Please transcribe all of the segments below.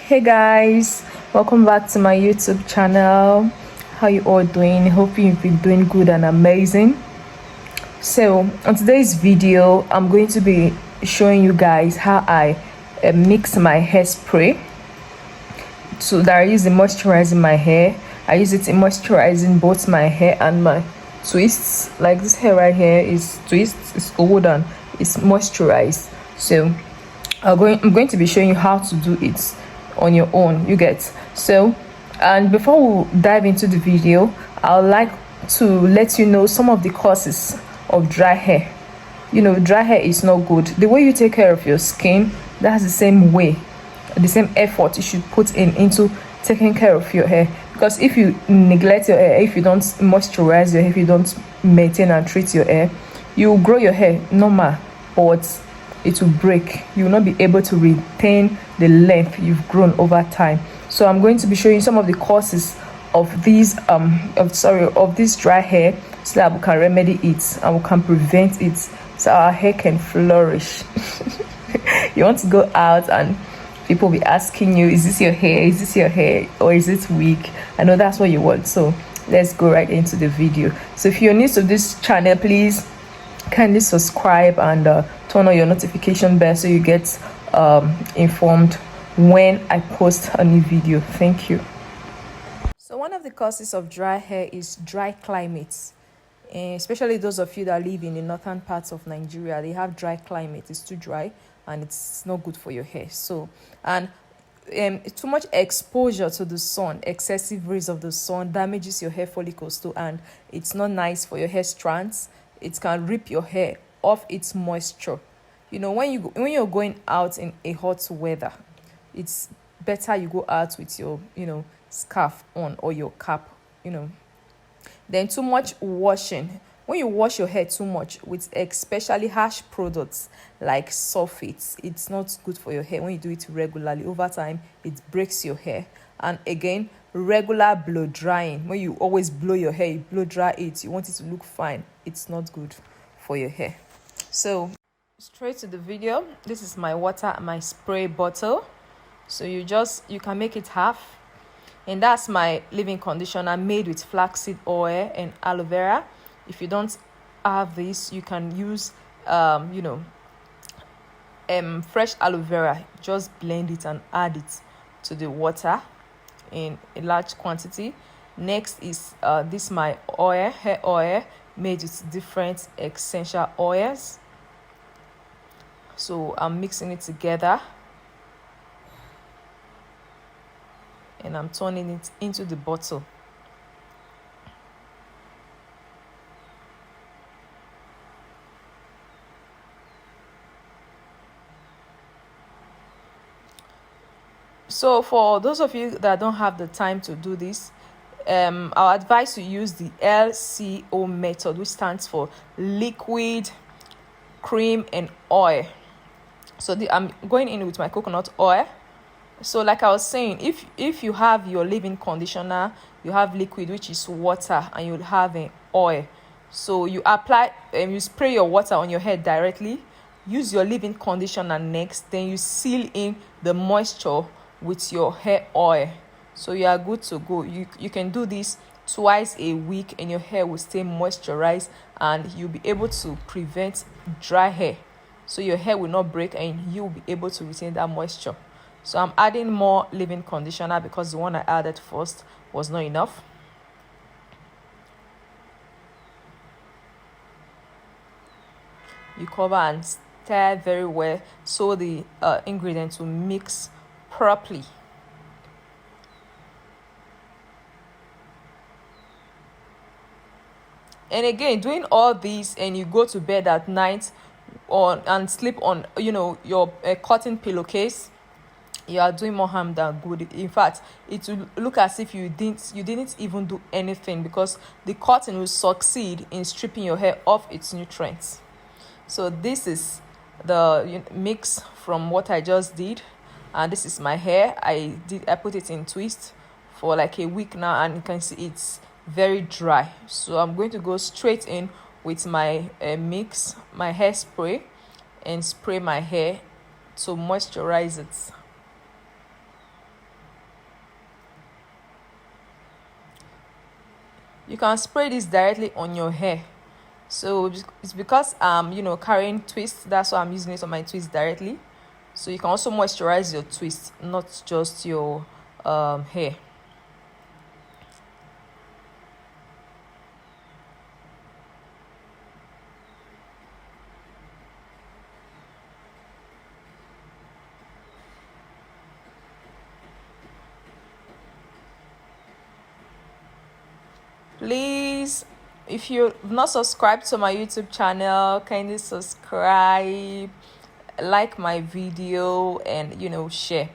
Hey guys, welcome back to my YouTube channel. How you all doing? Hope you've been doing good and amazing. So on today's video, I'm going to be showing you guys how I mix my hairspray. So that I use it moisturizing my hair. I use it in moisturizing both my hair and my twists. Like this hair right here is twist, it's old and it's moisturized. So I'm going to be showing you how to do it on your own, you get. So, and before we dive into the video, I would like to let you know some of the causes of dry hair. You know, dry hair is not good. The way you take care of your skin, that's the same way, the same effort you should put into taking care of your hair. Because if you neglect your hair, if you don't moisturize your hair, if you don't maintain and treat your hair, you will grow your hair normal, but it will break. You will not be able to retain the length you've grown over time. So I'm going to be showing some of the causes of these of this dry hair, so that we can remedy it and we can prevent it, so our hair can flourish. You want to go out and people will be asking you, is this your hair, is this your hair, or is it wig? I know that's what you want. So let's go right into the video. So if you're new to this channel, please kindly subscribe and turn on your notification bell so you get informed when I post a new video. Thank you. So one of the causes of dry hair is dry climates, especially those of you that live in the northern parts of Nigeria. They have dry climate. It's too dry and it's not good for your hair. So, and too much exposure to the sun, excessive rays of the sun damages your hair follicles too, and it's not nice for your hair strands. It can rip your hair off its moisture. You know, when you're going out in a hot weather, it's better you go out with your scarf on or your cap. Then too much washing. When you wash your hair too much with especially harsh products like sulfates, it's not good for your hair. When you do it regularly, over time it breaks your hair. And again, regular blow drying. When you always blow your hair, you blow dry it, you want it to look fine, it's not good for your hair. So straight to the video. This is my water, my spray bottle. So you can make it half. And that's my leave-in conditioner made with flaxseed oil and aloe vera. If you don't have this, you can use fresh aloe vera. Just blend it and add it to the water in a large quantity. Next is this my oil, hair oil, made with different essential oils. So I'm mixing it together and I'm turning it into the bottle. So for those of you that don't have the time to do this, I'll advise you use the LCO method, which stands for liquid, cream, and oil. So I'm going in with my coconut oil. So like I was saying, if you have your leave-in conditioner, you have liquid, which is water, and you'll have an oil. So you apply, you spray your water on your head directly, use your leave-in conditioner next, then you seal in the moisture with your hair oil. So you are good to go. You can do this twice a week and your hair will stay moisturized and you'll be able to prevent dry hair. So your hair will not break and you will be able to retain that moisture. So I'm adding more leave-in conditioner because the one I added first was not enough. You cover and stir very well so the ingredients will mix properly. And again, doing all this and you go to bed at night and sleep on your cotton pillowcase, you are doing more harm than good. In fact, it will look as if you didn't even do anything, because the cotton will succeed in stripping your hair of its nutrients. So this is the mix from what I just did, and this is my hair. I put it in twist for like a week now, and you can see it's very dry. So I'm going to go straight in with my mix, my hairspray, and spray my hair to moisturize it. you can spray this directly on your hair. So it's because I'm carrying twist, that's why I'm using it on my twist directly. So you can also moisturize your twist, not just your hair. Please, if you've not subscribed to my YouTube channel, kindly subscribe, like my video, and share.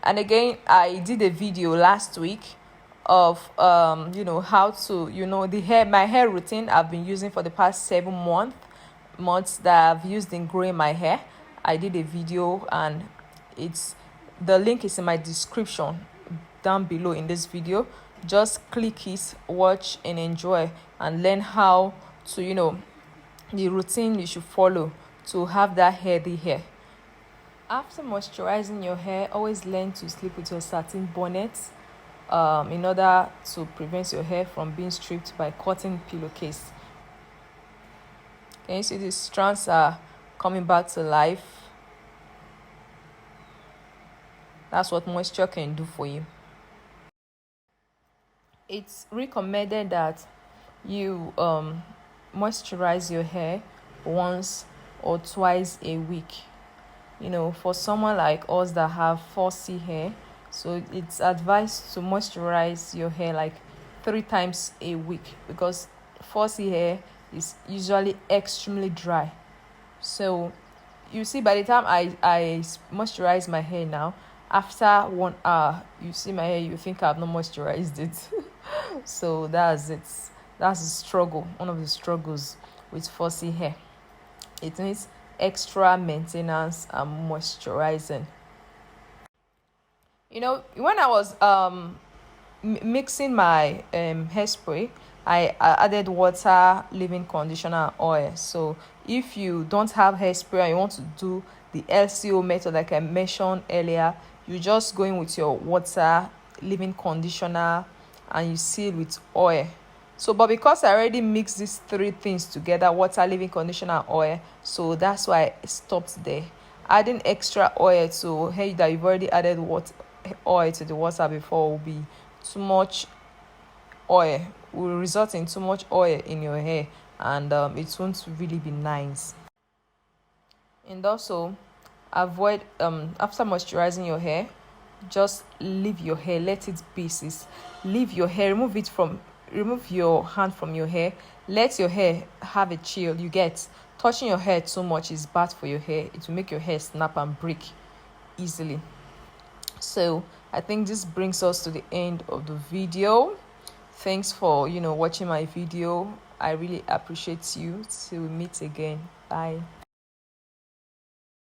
And again, I did a video last week of how to my hair routine I've been using for the past 7 months that I've used in growing my hair. I did a video, and the link is in my description down below in this video. Just click it, watch and enjoy, and learn how to the routine you should follow to have that healthy hair. After moisturizing your hair, always learn to sleep with your satin bonnet in order to prevent your hair from being stripped by cotton pillowcase. Can you see these strands are coming back to life? That's what moisture can do for you. It's recommended that you moisturize your hair once or twice a week. For someone like us that have 4C hair, so it's advised to moisturize your hair like 3 times a week, because 4C hair is usually extremely dry. So you see, by the time I moisturize my hair now, after 1 hour, you see my hair, you think I've not moisturized it. So that's it. That's the struggle, one of the struggles with 4C hair. It needs extra maintenance and moisturizing. When I was mixing my hairspray, I added water, leave-in conditioner, and oil. So if you don't have hairspray and you want to do the LCO method like I mentioned earlier, you just go in with your water, leave-in conditioner, and you seal with oil. So but because I already mixed these 3 things together, water, leave-in conditioner, and oil, so that's why I stopped there. Adding extra oil to hair that you've already added oil to the water before will be too much oil, will result in too much oil in your hair, and it won't really be nice. And also avoid after moisturizing your hair, just leave your hair, let it be. Leave your hair, remove your hand from your hair, let your hair have a chill. You get, touching your hair too much is bad for your hair. It will make your hair snap and break easily. So I think this brings us to the end of the video. Thanks for watching my video. I really appreciate you. Till we meet again. Bye.